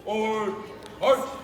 Forward, march!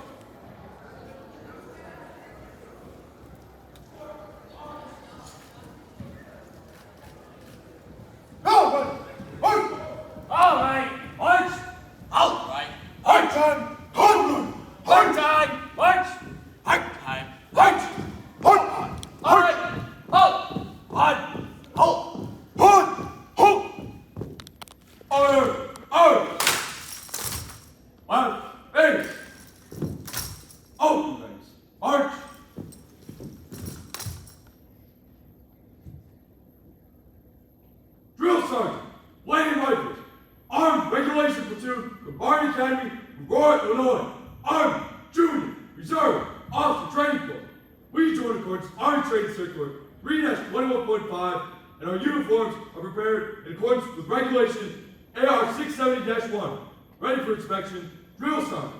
And our uniforms are prepared in accordance with Regulation AR 670-1. Ready for inspection. Drill sergeant.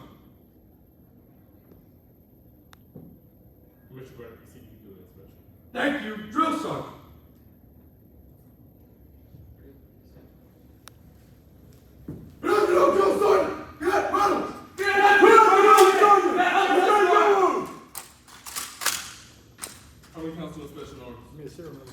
Mr. Gordon, proceed to do the inspection. Thank you. Drill sergeant. Drill sergeant. Get Reynolds. How many council special orders? Yes, sir.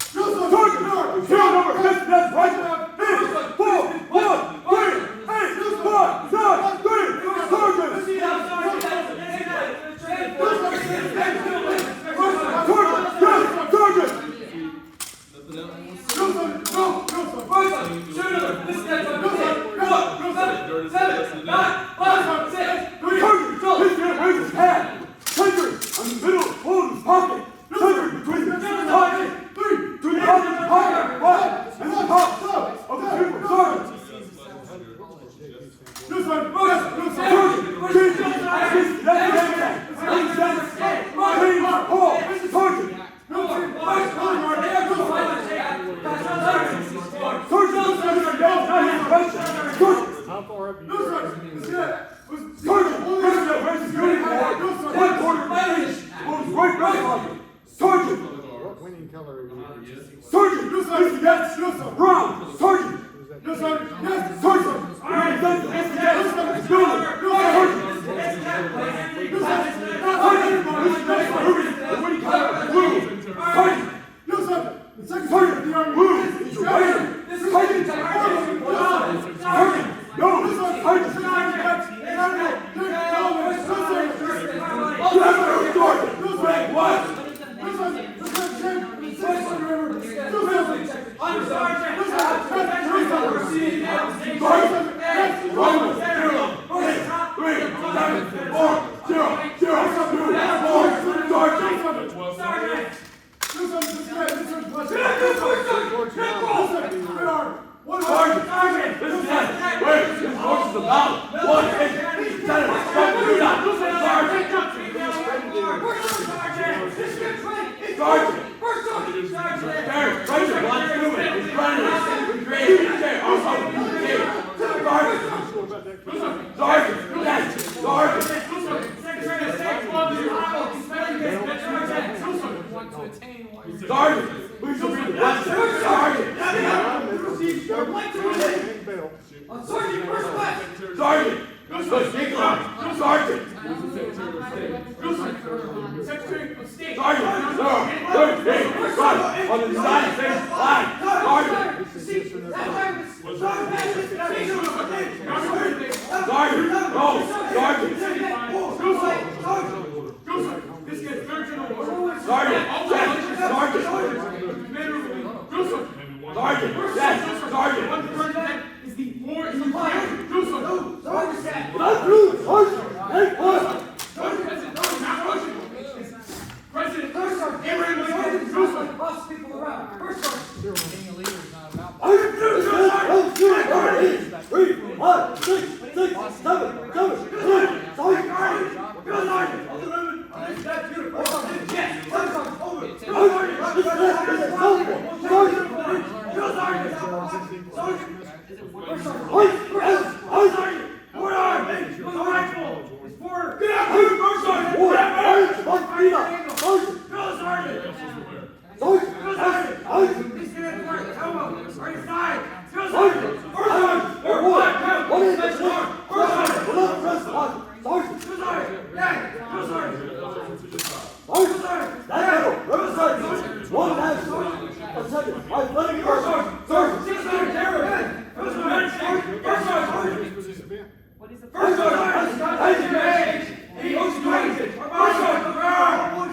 is a First sergeant, he goes to exit. First sergeant,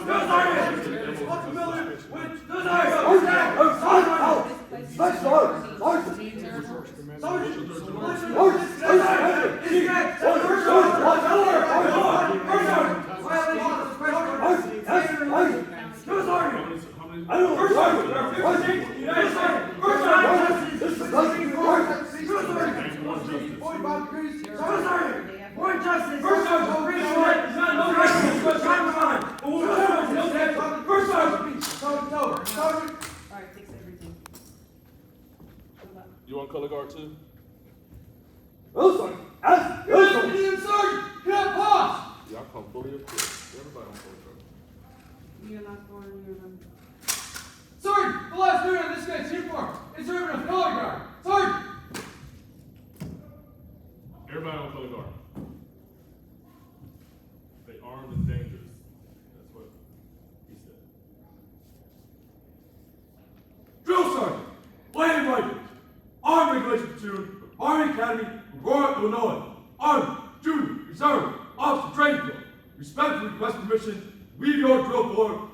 first sergeant. Responsibility with the sergeant. Alright, fix everything. You want color guard too? Y'all come fully equipped. Everybody on color guard. You're not going, you're not. Sergeant, the last duty on this guy's uniform is serving a color guard. Sergeant! Everybody on color guard. They armed and dangerous. That's what he said. Drill sergeant, Flannigan Rifles, Army Regulation Platoon, Army Academy, Aurora, Illinois, Army, Junior, Reserve, Officer Training Corps. Respectfully request permission to leave your drill floor